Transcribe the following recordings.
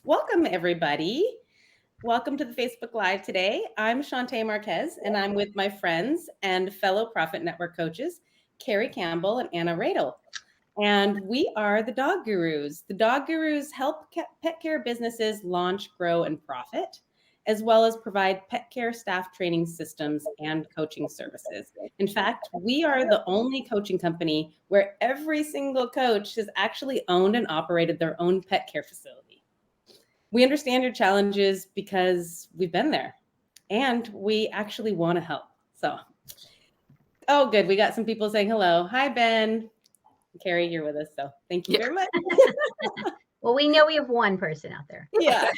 Welcome, everybody. Welcome to the Facebook Live today. I'm Shantae Marquez, and I'm with my friends and fellow Profit Network coaches, Carrie Campbell and Anna Radel. And we are the Dog Gurus. The Dog Gurus help pet care businesses launch, grow, and profit, as well as provide pet care staff training systems and coaching services. In fact, we are the only coaching company where every single coach has actually owned and operated their own pet care facility. We understand your challenges because we've been there and we actually want to help. So, oh, good. We got some people saying hello. Hi, Ben. Carrie, you're with us. So thank you very much. Well, we know we have one person out there. Yeah.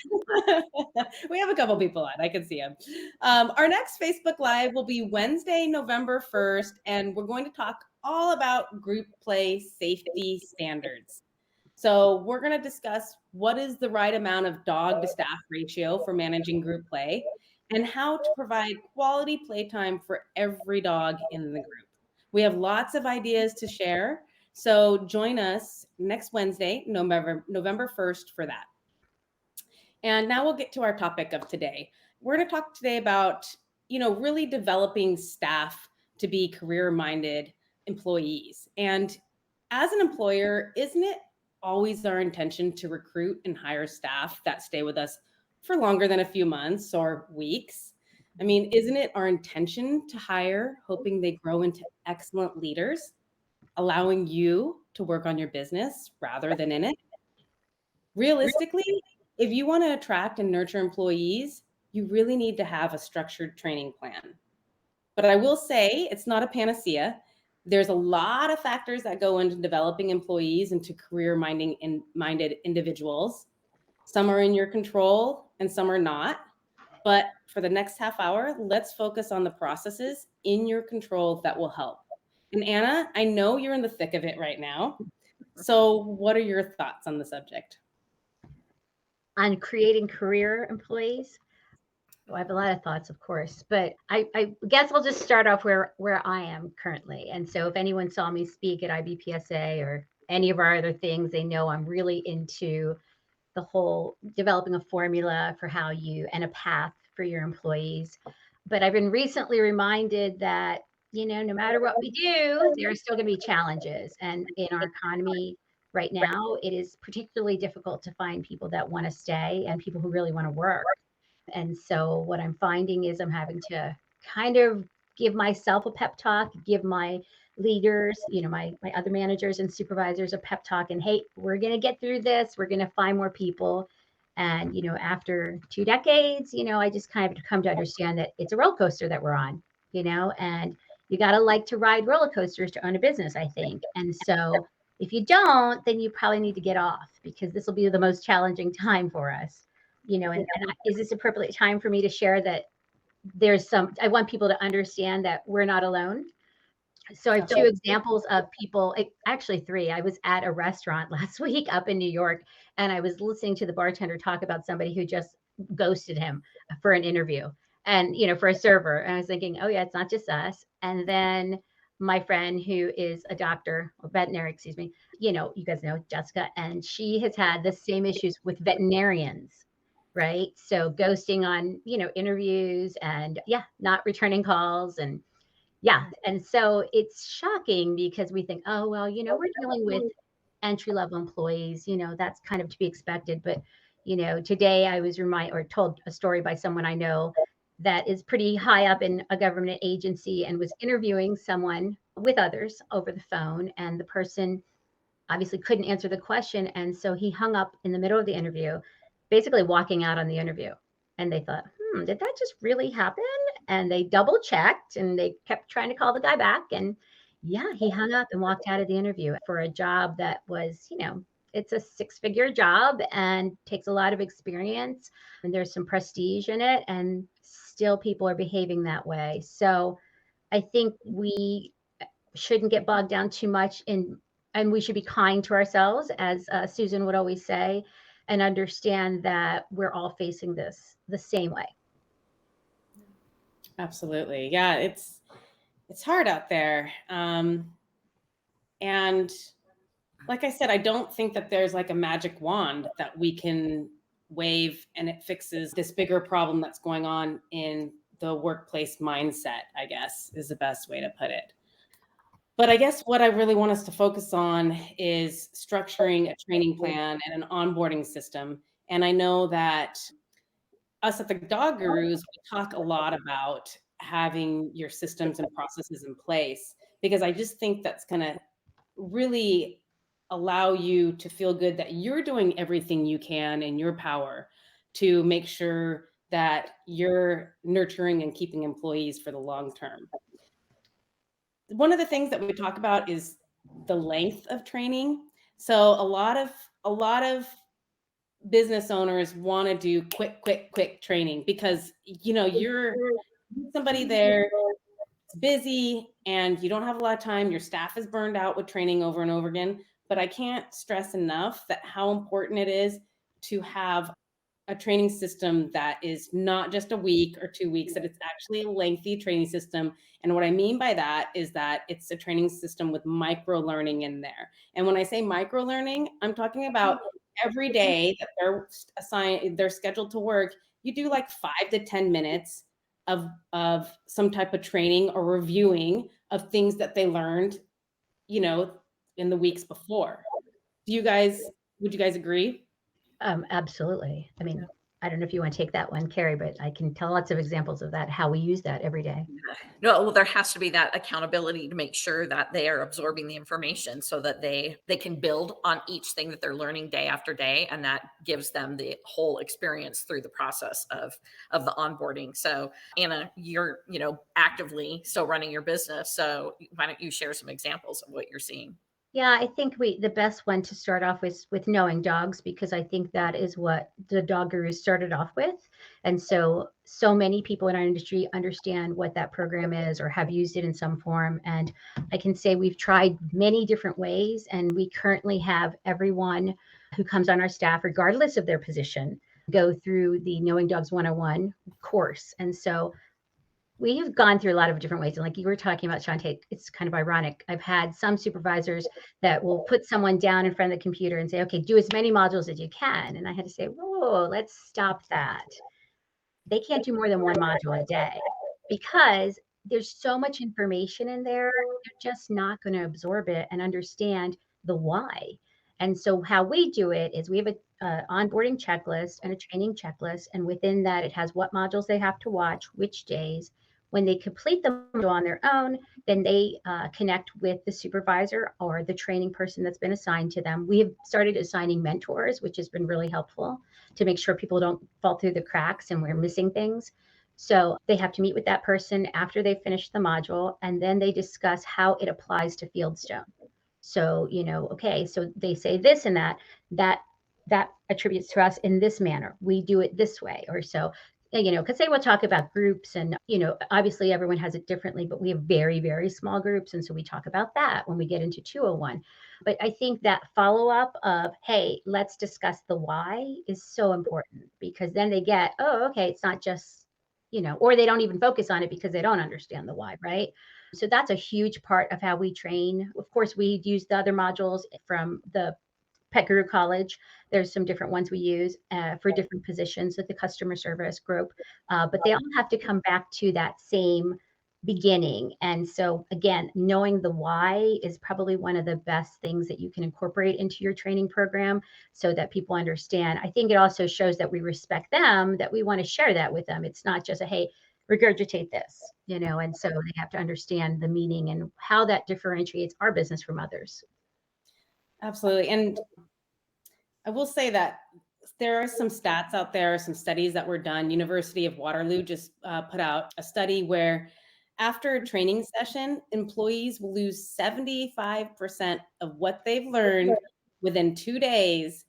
We have a couple people on. I can see them. Our next Facebook Live will be Wednesday, November 1st, and we're going to talk all about group play safety standards. So we're going to discuss what is the right amount of dog to staff ratio for managing group play and how to provide quality playtime for every dog in the group. We have lots of ideas to share. So join us next Wednesday, November 1st for that. And now we'll get to our topic of today. We're going to talk today about, really developing staff to be career-minded employees. And as an employer, isn't it always our intention to recruit and hire staff that stay with us for longer than a few months or weeks? I mean, isn't it our intention to hire, hoping they grow into excellent leaders, allowing you to work on your business rather than in it? Realistically, if you want to attract and nurture employees, you really need to have a structured training plan. But I will say it's not a panacea. There's a lot of factors that go into developing employees into career-minded individuals. Some are in your control and some are not. But for the next half hour, let's focus on the processes in your control that will help. And Anna, I know you're in the thick of it right now. So what are your thoughts on the subject? On creating career employees? Well, I have a lot of thoughts, of course, but I guess I'll just start off where I am currently. And so if anyone saw me speak at IBPSA or any of our other things, they know I'm really into the whole developing a formula for how you and a path for your employees. But I've been recently reminded that, no matter what we do, there are still going to be challenges. And in our economy right now, it is particularly difficult to find people that want to stay and people who really want to work. And so what I'm finding is I'm having to kind of give myself a pep talk, give my leaders, my other managers and supervisors a pep talk and, hey, we're going to get through this. We're going to find more people. And, after 2 decades, I just kind of come to understand that it's a roller coaster that we're on, and you got to like to ride roller coasters to own a business, I think. And so if you don't, then you probably need to get off because this will be the most challenging time for us. Is this appropriate time for me to share that I want people to understand that we're not alone. So I have 2 examples of people, actually 3. I was at a restaurant last week up in New York, and I was listening to the bartender talk about somebody who just ghosted him for an interview and, for a server. And I was thinking, oh yeah, it's not just us. And then my friend who is a doctor, or veterinary, excuse me, you guys know Jessica, and she has had the same issues with veterinarians. Right. So ghosting on, interviews and not returning calls and and so it's shocking because we think, oh, well, we're dealing with entry level employees, that's kind of to be expected. But, today I was told a story by someone I know that is pretty high up in a government agency and was interviewing someone with others over the phone. And the person obviously couldn't answer the question. And so he hung up in the middle of the interview, basically walking out on the interview. And they thought, did that just really happen? And they double checked and they kept trying to call the guy back. And he hung up and walked out of the interview for a job that was, it's a 6-figure job and takes a lot of experience. And there's some prestige in it. And still people are behaving that way. So I think we shouldn't get bogged down too much and we should be kind to ourselves, as Susan would always say, and understand that we're all facing this the same way. Absolutely. Yeah, it's hard out there. And like I said, I don't think that there's like a magic wand that we can wave and it fixes this bigger problem that's going on in the workplace mindset, I guess is the best way to put it. But I guess what I really want us to focus on is structuring a training plan and an onboarding system. And I know that us at the Dog Gurus, we talk a lot about having your systems and processes in place because I just think that's going to really allow you to feel good that you're doing everything you can in your power to make sure that you're nurturing and keeping employees for the long term. One of the things that we talk about is the length of training. So a lot of business owners want to do quick training because you're somebody there busy and you don't have a lot of time. Your staff is burned out with training over and over again. But I can't stress enough that how important it is to have a training system that is not just a week or 2 weeks, that it's actually a lengthy training system. And what I mean by that is that it's a training system with micro learning in there. And when I say micro learning, I'm talking about every day that they're scheduled to work, you do like 5 to 10 minutes of some type of training or reviewing of things that they learned, you know, in the weeks before. Would you guys agree? Absolutely. I mean, I don't know if you want to take that one, Carrie, but I can tell lots of examples of that, how we use that every day. No, well, there has to be that accountability to make sure that they are absorbing the information so that they can build on each thing that they're learning day after day, and that gives them the whole experience through the process of the onboarding. So, Anna, you're actively still running your business, so why don't you share some examples of what you're seeing? Yeah, I think the best one to start off with knowing dogs, because I think that is what the Dog Gurus started off with. And so many people in our industry understand what that program is or have used it in some form. And I can say we've tried many different ways, and we currently have everyone who comes on our staff, regardless of their position, go through the Knowing Dogs 101 course. And so we have gone through a lot of different ways. And like you were talking about, Shantae, it's kind of ironic. I've had some supervisors that will put someone down in front of the computer and say, okay, do as many modules as you can. And I had to say, whoa, let's stop that. They can't do more than one module a day because there's so much information in there. They're just not going to absorb it and understand the why. And so how we do it is we have a onboarding checklist and a training checklist. And within that, it has what modules they have to watch, which days. When they complete them on their own, then they connect with the supervisor or the training person that's been assigned to them. We have started assigning mentors, which has been really helpful to make sure people don't fall through the cracks and we're missing things. So they have to meet with that person after they finish the module, and then they discuss how it applies to Fieldstone. So, okay, so they say this and that attributes to us in this manner. We do it this way or so. Because they will talk about groups and, obviously everyone has it differently, but we have very, very small groups. And so we talk about that when we get into 201. But I think that follow up of, hey, let's discuss the why is so important, because then they get, oh, okay, it's not just, or they don't even focus on it because they don't understand the why, right? So that's a huge part of how we train. Of course, we use the other modules from the Pet Guru College. There's some different ones we use for different positions with the customer service group, but they all have to come back to that same beginning. And so again, knowing the why is probably one of the best things that you can incorporate into your training program so that people understand. I think it also shows that we respect them, that we want to share that with them. It's not just a, hey, regurgitate this, and so they have to understand the meaning and how that differentiates our business from others. Absolutely. And I will say that there are some stats out there, some studies that were done. University of Waterloo just put out a study where after a training session, employees will lose 75% of what they've learned within 2 days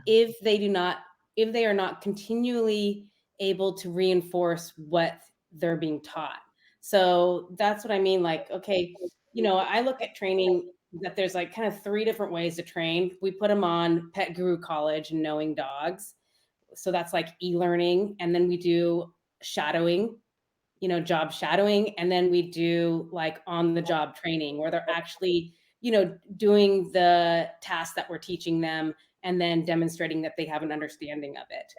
if they are not continually able to reinforce what they're being taught. So that's what I mean. Like, okay, I look at training that there's like kind of 3 different ways to train. We put them on Pet Guru College and Knowing Dogs. So that's like e-learning. And then we do shadowing, job shadowing. And then we do like on the job training where they're actually, doing the task that we're teaching them and then demonstrating that they have an understanding of it.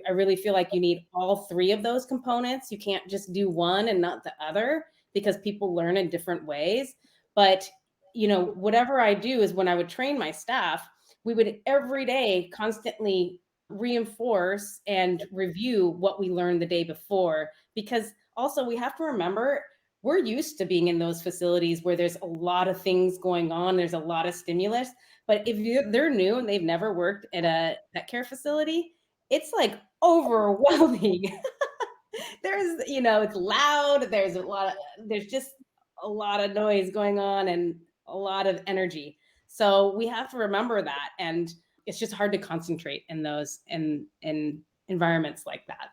I really feel like you need all three of those components. You can't just do one and not the other because people learn in different ways. But, whatever I do is when I would train my staff, we would every day constantly reinforce and review what we learned the day before. Because also we have to remember we're used to being in those facilities where there's a lot of things going on, there's a lot of stimulus. But if they're new and they've never worked at a pet care facility, it's like overwhelming. It's loud. There's just a lot of noise going on and a lot of energy. So we have to remember that. And it's just hard to concentrate in those in environments like that.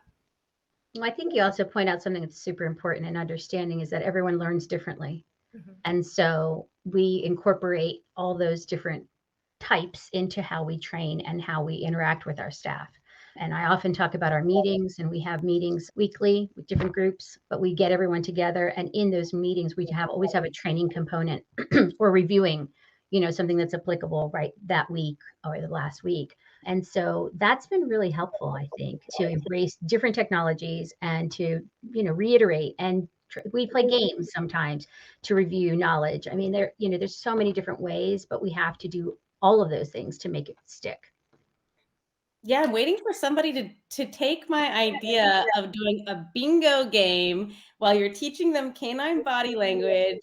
Well, I think you also point out something that's super important in understanding is that everyone learns differently. Mhm. And so we incorporate all those different types into how we train and how we interact with our staff. And I often talk about our meetings, and we have meetings weekly with different groups, but we get everyone together. And in those meetings, we always have a training component or reviewing, something that's applicable right that week or the last week. And so that's been really helpful, I think, to embrace different technologies and to, reiterate and we play games sometimes to review knowledge. I mean, there's so many different ways, but we have to do all of those things to make it stick. Yeah, I'm waiting for somebody to take my idea of doing a bingo game while you're teaching them canine body language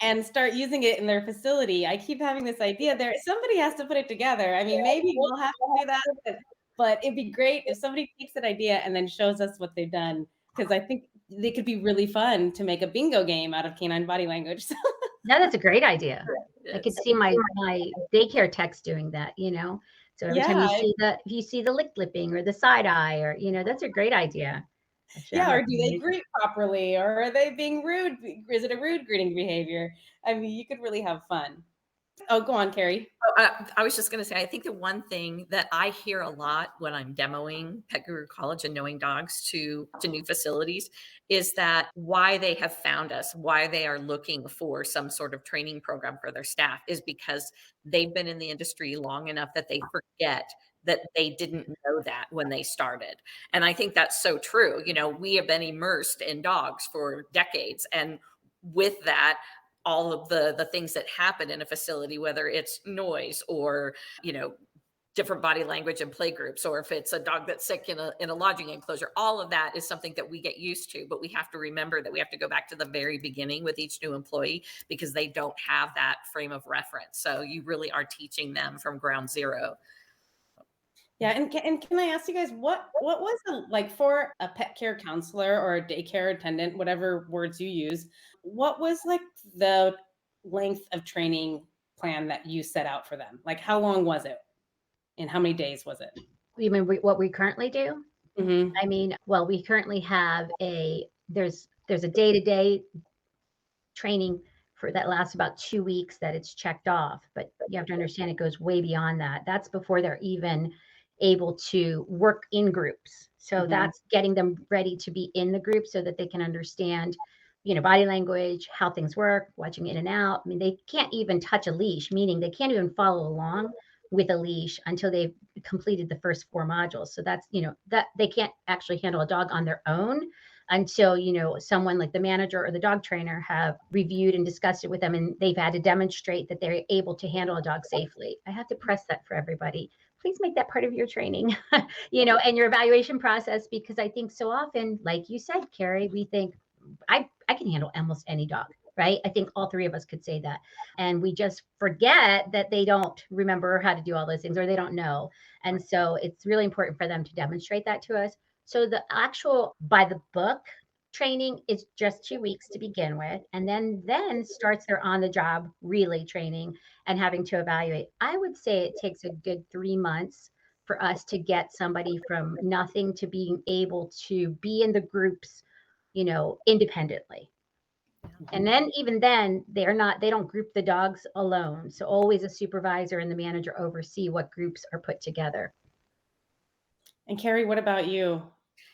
and start using it in their facility. I keep having this idea there. Somebody has to put it together. I mean, maybe we'll have to do that, but it'd be great if somebody takes that idea and then shows us what they've done, because I think they could be really fun to make a bingo game out of canine body language. Yeah, that's a great idea. I could Yes. see my daycare techs doing that, So every time Yeah, if you see the lick lipping or the side eye or, that's a great idea. Actually, I'm yeah, not or do they greet properly, or are they being rude? Is it a rude greeting behavior? I mean, you could really have fun. Oh, go on, Carrie. I was just going to say, I think the one thing that I hear a lot when I'm demoing Pet Guru College and Knowing Dogs to new facilities is that why they have found us, why they are looking for some sort of training program for their staff is because they've been in the industry long enough that they forget that they didn't know that when they started. And I think that's so true. We have been immersed in dogs for decades. And with that, all of the things that happen in a facility, whether it's noise or, different body language and play groups, or if it's a dog that's sick in a lodging enclosure, all of that is something that we get used to. But we have to remember that we have to go back to the very beginning with each new employee because they don't have that frame of reference. So you really are teaching them from ground zero. Yeah, and can I ask you guys what was it like for a pet care counselor or a daycare attendant, whatever words you use? What was like the length of training plan that you set out for them? Like, how long was it, and how many days was it? You mean what we currently do? Mm-hmm. I mean, well, we currently have there's a day-to-day training for that lasts about 2 weeks that it's checked off, but you have to understand it goes way beyond that. That's before they're even able to work in groups. So that's getting them ready to be in the group so that they can understand, body language, how things work, watching in and out. I mean, they can't even touch a leash, meaning they can't even follow along with a leash until they've completed the first 4 modules. So that's, that they can't actually handle a dog on their own until, someone like the manager or the dog trainer have reviewed and discussed it with them, and they've had to demonstrate that they're able to handle a dog safely. I have to press that for everybody. Please make that part of your training, and your evaluation process, because I think so often, like you said, Carrie, we think I can handle almost any dog, right? I think all 3 of us could say that. And we just forget that they don't remember how to do all those things, or they don't know. And so it's really important for them to demonstrate that to us. So the actual by the book training is just 2 weeks to begin with, and then starts their on the job really training and having to evaluate. I would say it takes a good 3 months for us to get somebody from nothing to being able to be in the groups, independently. And then even then they don't group the dogs alone. So always a supervisor and the manager oversee what groups are put together. And Carrie, what about you?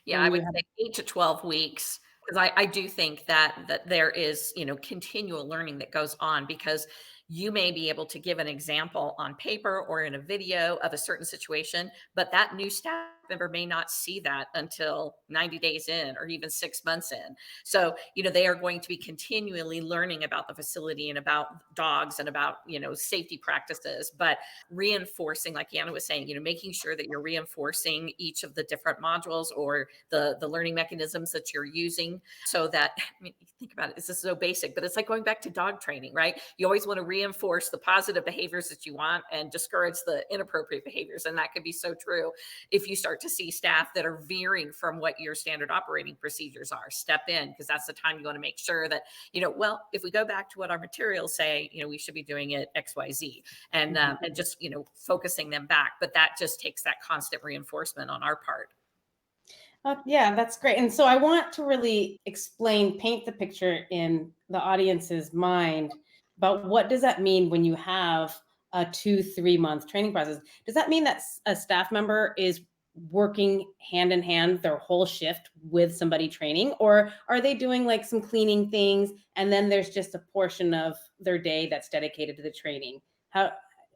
Yeah, I would say 8 to 12 weeks, because I do think that there is, continual learning that goes on, because, you may be able to give an example on paper or in a video of a certain situation, but that new staff member may not see that until 90 days in or even 6 months in. So, they are going to be continually learning about the facility and about dogs and about, safety practices, but reinforcing, like Anna was saying, making sure that you're reinforcing each of the different modules or the learning mechanisms that you're using, so that, think about it, this is so basic, but it's like going back to dog training, right? You always want to reinforce the positive behaviors that you want and discourage the inappropriate behaviors. And that could be so true if you start to see staff that are veering from what your standard operating procedures are. Step in, because that's the time you want to make sure that, well, if we go back to what our materials say, we should be doing it XYZ, and just, focusing them back. But that just takes that constant reinforcement on our part. Yeah, that's great. And so I want to really paint the picture in the audience's mind about what does that mean when you have a 2-3 month training process. Does that mean that a staff member is working hand in hand their whole shift with somebody training, or are they doing like some cleaning things and then there's just a portion of their day that's dedicated to the training? How,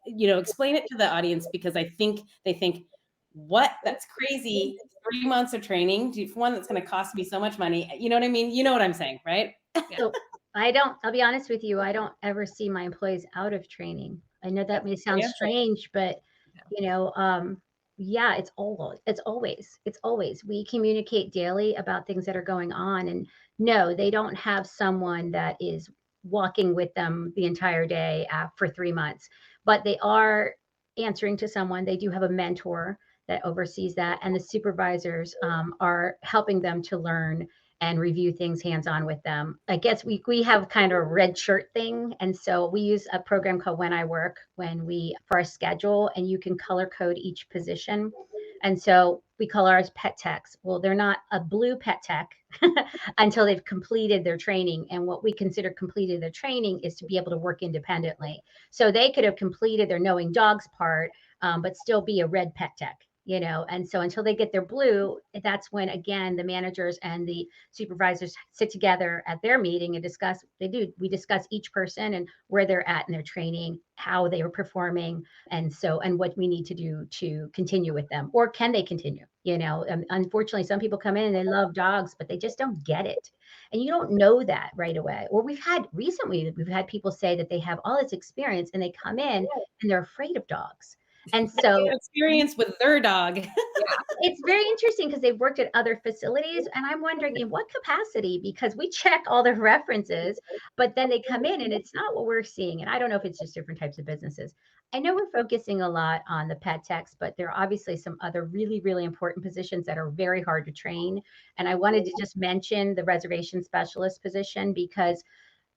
explain it to the audience, because I think they think, what? That's crazy. 3 months of training, one that's going to cost me so much money. You know what I mean? You know what I'm saying, right? So I'll be honest with you, I don't ever see my employees out of training. I know that may sound strange, but yeah, it's always, we communicate daily about things that are going on. And no, they don't have someone that is walking with them the entire day for 3 months, but they are answering to someone. They do have a mentor that oversees that, and the supervisors are helping them to learn and review things hands-on with them. I guess we have kind of a red shirt thing, and so we use a program called When I Work for our schedule, and you can color code each position. And so we call ours pet techs. Well, they're not a blue pet tech until they've completed their training. And what we consider completed their training is to be able to work independently. So they could have completed their knowing dogs part, but still be a red pet tech. And so until they get their blue, that's when, again, the managers and the supervisors sit together at their meeting and discuss. We discuss each person and where they're at in their training, how they were performing, and what we need to do to continue with them, or can they continue? Unfortunately, some people come in and they love dogs, but they just don't get it. And you don't know that right away. Or we've had people say that they have all this experience and they come in and they're afraid of dogs. And so experience with their dog. It's very interesting because they've worked at other facilities, and I'm wondering in what capacity, because we check all the references, but then they come in and it's not what we're seeing. And I don't know if it's just different types of businesses. I know we're focusing a lot on the pet techs, but there are obviously some other really, really important positions that are very hard to train. And I wanted to just mention the reservation specialist position, because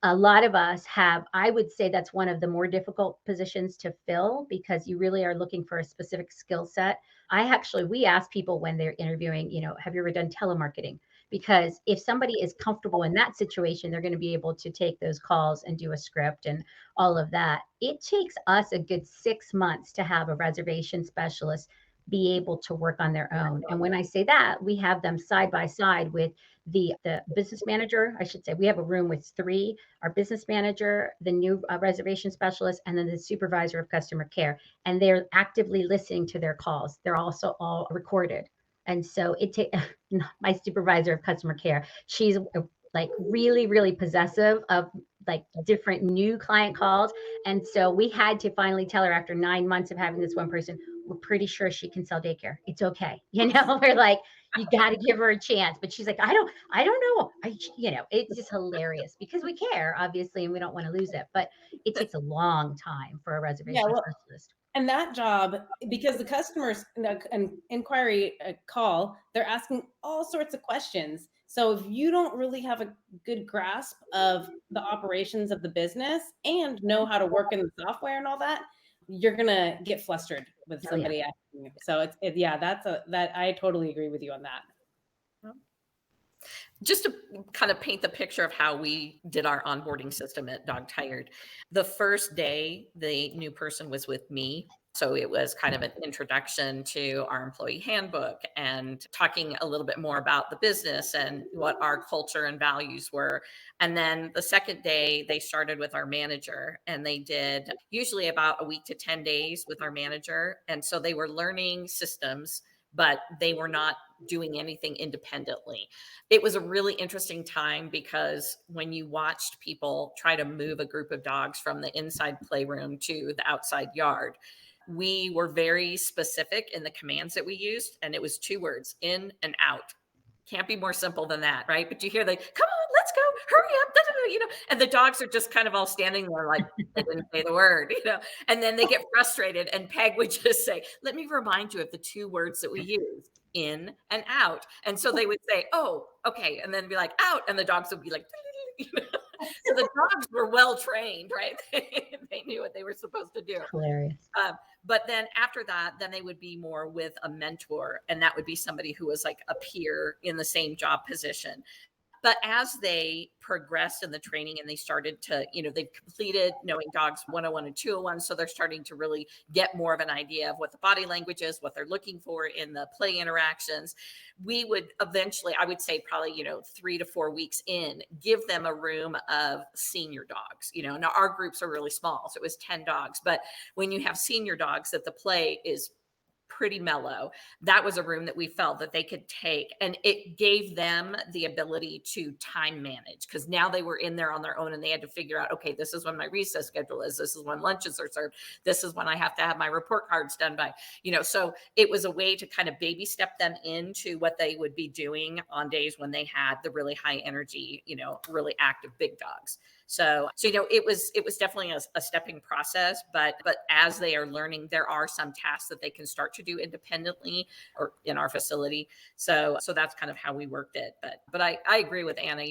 a lot of us I would say that's one of the more difficult positions to fill, because you really are looking for a specific skill set. We ask people when they're interviewing, have you ever done telemarketing? Because if somebody is comfortable in that situation, they're going to be able to take those calls and do a script and all of that. It takes us a good 6 months to have a reservation specialist be able to work on their own. And when I say that, we have them side by side with the business manager. I should say we have a room with 3, our business manager, the new reservation specialist, and then the supervisor of customer care. And they're actively listening to their calls. They're also all recorded. And so my supervisor of customer care, she's like really, really possessive of like different new client calls. And so we had to finally tell her, after 9 months of having this one person, we're pretty sure she can sell daycare. It's okay. We're like, you got to give her a chance. But she's like, I don't know. It's just hilarious because we care, obviously, and we don't want to lose it. But it takes a long time for a reservation specialist. And that job, because the customers an inquiry call, they're asking all sorts of questions. So if you don't really have a good grasp of the operations of the business and know how to work in the software and all that, you're gonna get flustered with somebody asking you. So that I totally agree with you on that. Just to kind of paint the picture of how we did our onboarding system at Dog Tired. The first day the new person was with me, So it was kind of an introduction to our employee handbook and talking a little bit more about the business and what our culture and values were. And then the second day, they started with our manager, and they did usually about a week to 10 days with our manager. And so they were learning systems, but they were not doing anything independently. It was a really interesting time because when you watched people try to move a group of dogs from the inside playroom to the outside yard, we were very specific in the commands that we used, and it was 2 words: in and out. Can't be more simple than that, right? But you hear the, come on, let's go, hurry up, da, da, da, and the dogs are just kind of all standing there like they didn't say the word, and then they get frustrated, and Peg would just say, let me remind you of the 2 words that we use: in and out. And so they would say, oh, okay, and then be like, out, and the dogs would be like, so the dogs were well trained, right? They knew what they were supposed to do. Hilarious. But then after that, then they would be more with a mentor, and that would be somebody who was like a peer in the same job position. But as they progressed in the training and they started to, they've completed knowing dogs 101 and 201. So they're starting to really get more of an idea of what the body language is, what they're looking for in the play interactions. We would eventually, I would say probably, 3 to 4 weeks in, give them a room of senior dogs. Now our groups are really small, so it was 10 dogs. But when you have senior dogs that the play is pretty mellow, that was a room that we felt that they could take, and it gave them the ability to time manage, because now they were in there on their own and they had to figure out, okay, this is when my recess schedule is, this is when lunches are served, this is when I have to have my report cards done by, so it was a way to kind of baby step them into what they would be doing on days when they had the really high energy, really active big dogs. So it was definitely a stepping process, but as they are learning, there are some tasks that they can start to do independently or in our facility. So that's kind of how we worked it. But I agree with Anna,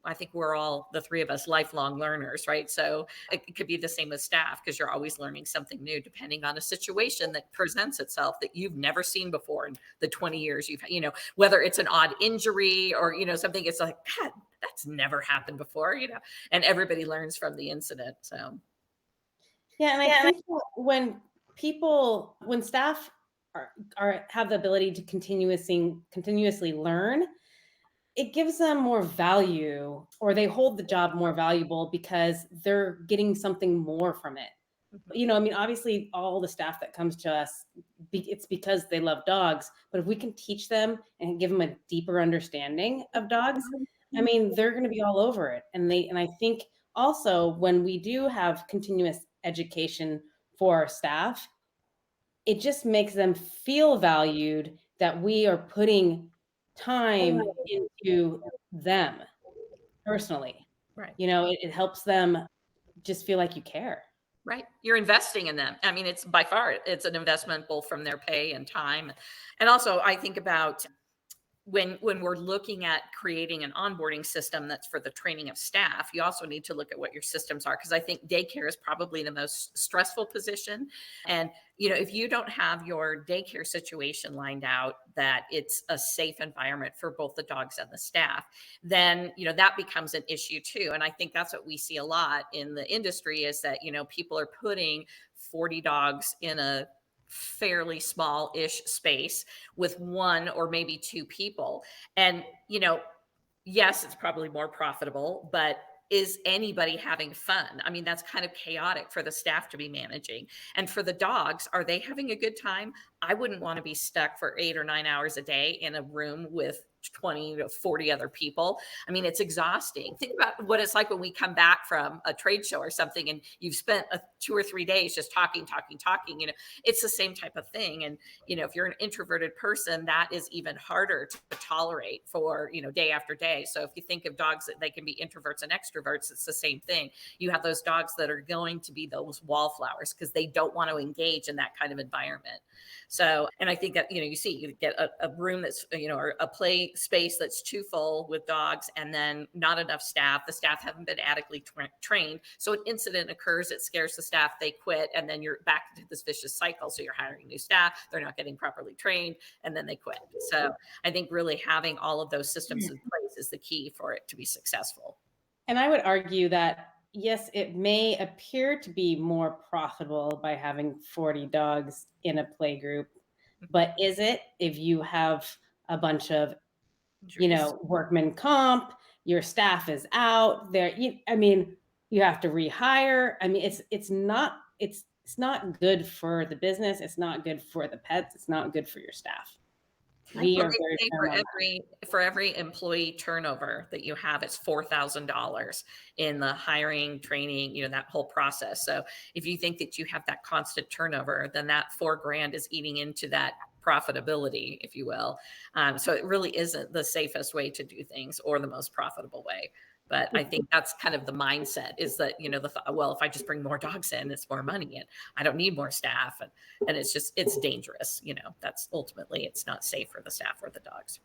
I think we're all, the 3 of us, lifelong learners, right? So it could be the same with staff, because you're always learning something new depending on a situation that presents itself that you've never seen before in the 20 years you've, whether it's an odd injury or, something, it's like, God, that's never happened before, and everybody learns from the incident. So. Yeah. And I think when staff have the ability to continuously learn, it gives them more value, or they hold the job more valuable because they're getting something more from it. Obviously all the staff that comes to us, it's because they love dogs, but if we can teach them and give them a deeper understanding of dogs, they're going to be all over it. And I think also when we do have continuous education for our staff, it just makes them feel valued, that we are putting time into them personally. Right. It helps them just feel like you care. Right. You're investing in them. It's by far, it's an investment both from their pay and time. And also I think about when we're looking at creating an onboarding system that's for the training of staff, you also need to look at what your systems are, because I think daycare is probably the most stressful position. And, if you don't have your daycare situation lined out, that it's a safe environment for both the dogs and the staff, then, that becomes an issue too. And I think that's what we see a lot in the industry, is that, people are putting 40 dogs in a fairly small-ish space with 1 or maybe 2 people. And, yes, it's probably more profitable, but is anybody having fun? That's kind of chaotic for the staff to be managing. And for the dogs, are they having a good time? I wouldn't want to be stuck for 8 or 9 hours a day in a room with 20 to 40 other people. It's exhausting. Think about what it's like when we come back from a trade show or something and you've spent 2 or 3 days just talking. It's the same type of thing. And, if you're an introverted person, that is even harder to tolerate for, day after day. So if you think of dogs that they can be introverts and extroverts, it's the same thing. You have those dogs that are going to be those wallflowers because they don't want to engage in that kind of environment. So, and I think that, you get a room that's, or a play space that's too full with dogs, and then not enough staff. The staff haven't been adequately trained. So an incident occurs, it scares the staff, they quit, and then you're back into this vicious cycle. So you're hiring new staff, they're not getting properly trained, and then they quit. So I think really having all of those systems in place is the key for it to be successful. And I would argue that yes, it may appear to be more profitable by having 40 dogs in a play group, but is it if you have a bunch of, Injuries. workman comp, your staff is out there, I mean, you have to rehire. I mean, it's not good for the business, it's not good for the pets, it's not good for your staff. I We Well, are think very they say firm on that. for every employee turnover that you have, it's $4,000 in the hiring, training, that whole process. So if you think that you have that constant turnover, then that 4 grand is eating into that profitability, if you will. So it really isn't the safest way to do things or the most profitable way. But I think that's kind of the mindset is that, well, if I just bring more dogs in, it's more money and I don't need more staff. And it's dangerous. That's ultimately, it's not safe for the staff or the dogs.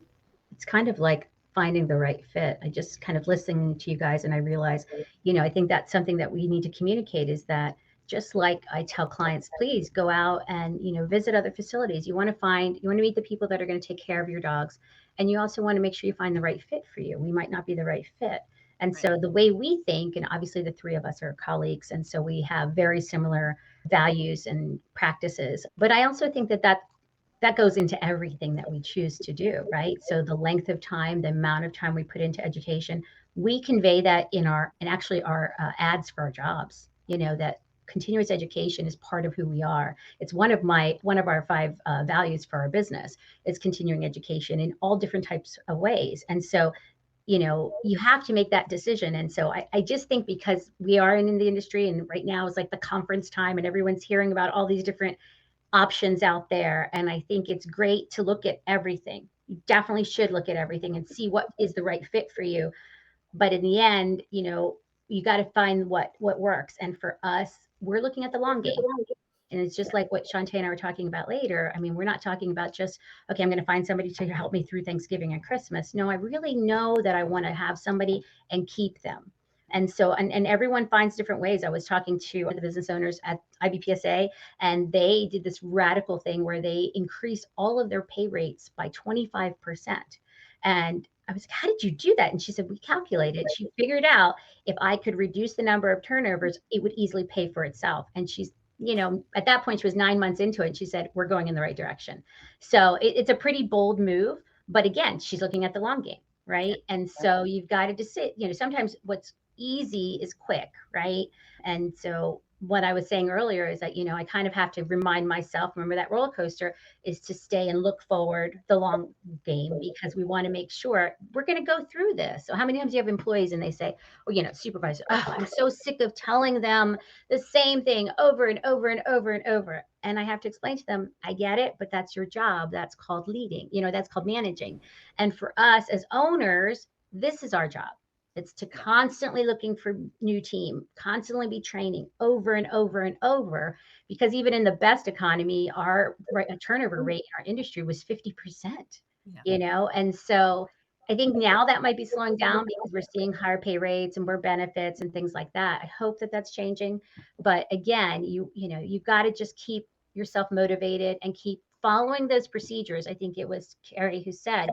it's kind of like finding the right fit. I just kind of listening to you guys and I realize, I think that's something that we need to communicate is that just like I tell clients, please go out and, visit other facilities. You want to meet the people that are going to take care of your dogs. And you also want to make sure you find the right fit for you. We might not be the right fit. And Right. so the way we think, and obviously the three of us are colleagues, and so we have very similar values and practices. But I also think that goes into everything that we choose to do, right? So the length of time, the amount of time we put into education, we convey that in actually our ads for our jobs. That continuous education is part of who we are. It's one of our 5 values for our business is continuing education in all different types of ways. And so, you have to make that decision. And so I just think because we are in the industry and right now is like the conference time and everyone's hearing about all these different options out there. And I think it's great to look at everything. You definitely should look at everything and see what is the right fit for you. But in the end, you got to find what works. And for us, we're looking at the long game. And it's just like what Shantae and I were talking about later. I mean, we're not talking about just, okay, I'm going to find somebody to help me through Thanksgiving and Christmas. No, I really know that I want to have somebody and keep them. And so, and everyone finds different ways. I was talking to the business owners at IBPSA, and they did this radical thing where they increased all of their pay rates by 25%. And I was like, how did you do that? And she said, we calculated. She figured out if I could reduce the number of turnovers, it would easily pay for itself. And she's, at that point, she was 9 months into it. She said, we're going in the right direction. So it's a pretty bold move. But again, she's looking at the long game, right? And so you've got to just sit, sometimes what's easy is quick, right? And so what I was saying earlier is that, I kind of have to remind myself, remember that roller coaster is to stay and look forward the long game because we want to make sure we're going to go through this. So how many times do you have employees and they say, or, supervisor, oh, I'm so sick of telling them the same thing over and over and over and over. And I have to explain to them, I get it, but that's your job. That's called leading, that's called managing. And for us as owners, this is our job. It's to constantly looking for new team, constantly be training over and over and over, because even in the best economy, our turnover rate in our industry was 50%, and so I think now that might be slowing down because we're seeing higher pay rates and more benefits and things like that. I hope that that's changing. But again, you've got to just keep yourself motivated and keep following those procedures. I think it was Carrie who said,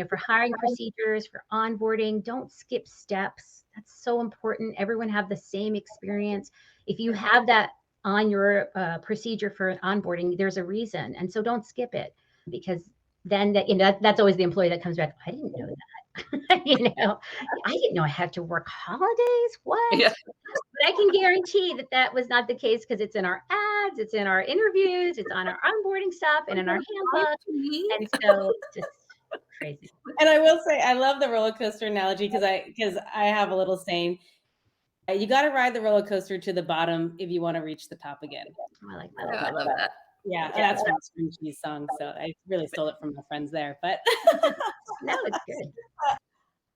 for hiring procedures, for onboarding, don't skip steps. That's so important. Everyone have the same experience. If you have that on your procedure for onboarding, there's a reason. And so don't skip it because then that's always the employee that comes back. I didn't know that. I didn't know I had to work holidays. What? Yeah. But I can guarantee that was not the case because it's in our ads, it's in our interviews, it's on our onboarding stuff and in our handbook. And so it's just crazy. And I will say, I love the roller coaster analogy because I have a little saying, you got to ride the roller coaster to the bottom if you want to reach the top again. I like Oh, that. I love that. Yeah, that's from a String Cheese song. So I really stole it from my friends there. But No, it's good.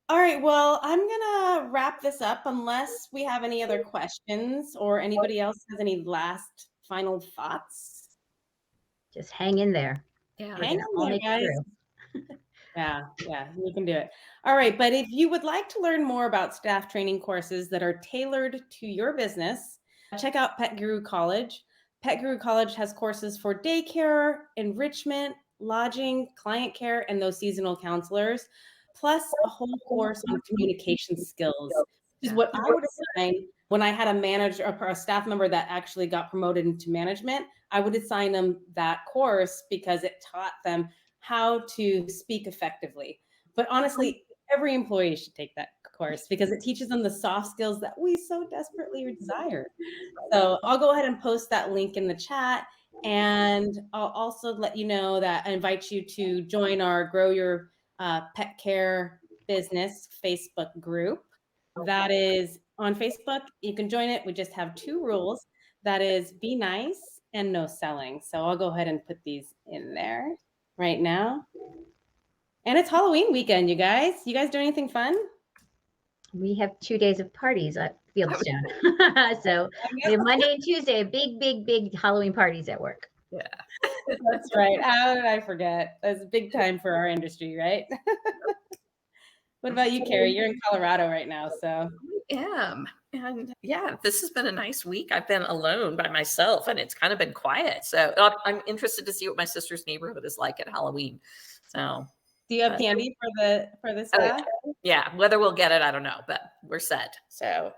all right, well, I'm gonna wrap this up unless we have any other questions or anybody else has any last final thoughts. Just hang in there. Yeah. Hang We're in gonna there, make it guys. through. Yeah, you can do it. All right, but if you would like to learn more about staff training courses that are tailored to your business, check out Pet Guru College. Pet Guru College has courses for daycare, enrichment, lodging, client care, and those seasonal counselors, plus a whole course on communication skills is Yeah. what I would assign when I had a manager or a staff member that actually got promoted into management. I would assign them that course because it taught them how to speak effectively. But honestly, every employee should take that course because it teaches them the soft skills that we so desperately desire. So I'll go ahead and post that link in the chat. And I'll also let you know that I invite you to join our Grow Your Pet Care Business Facebook group. That is on Facebook. You can join it. We just have 2 rules. That is be nice and no selling. So I'll go ahead and put these in there right now. And it's Halloween weekend, you guys. You guys do anything fun? We have 2 days of parties at Fieldstone. So we have Monday and Tuesday, big Halloween parties at work. Yeah. That's right. How did I forget? That's a big time for our industry, right? What about you, Carrie? You're in Colorado right now, so. I am. And yeah, this has been a nice week. I've been alone by myself and it's kind of been quiet. So I'm interested to see what my sister's neighborhood is like at Halloween. So Do you have candy for the oh, staff? yeah, whether we'll get it, I don't know, but we're set. So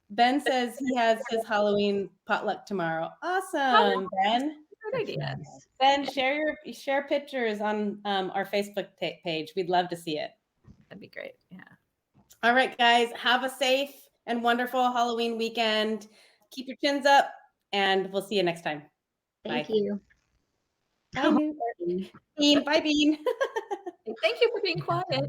Ben says he has his Halloween potluck tomorrow. Awesome, Ben. good idea. Nice. Ben, share pictures on our Facebook page. We'd love to see it. That'd be great. Yeah. All right, guys, have a safe and wonderful Halloween weekend. Keep your chins up, and we'll see you next time. Thank Bye. you. Bye, Bean. Bye, Bean. Thank you for being quiet.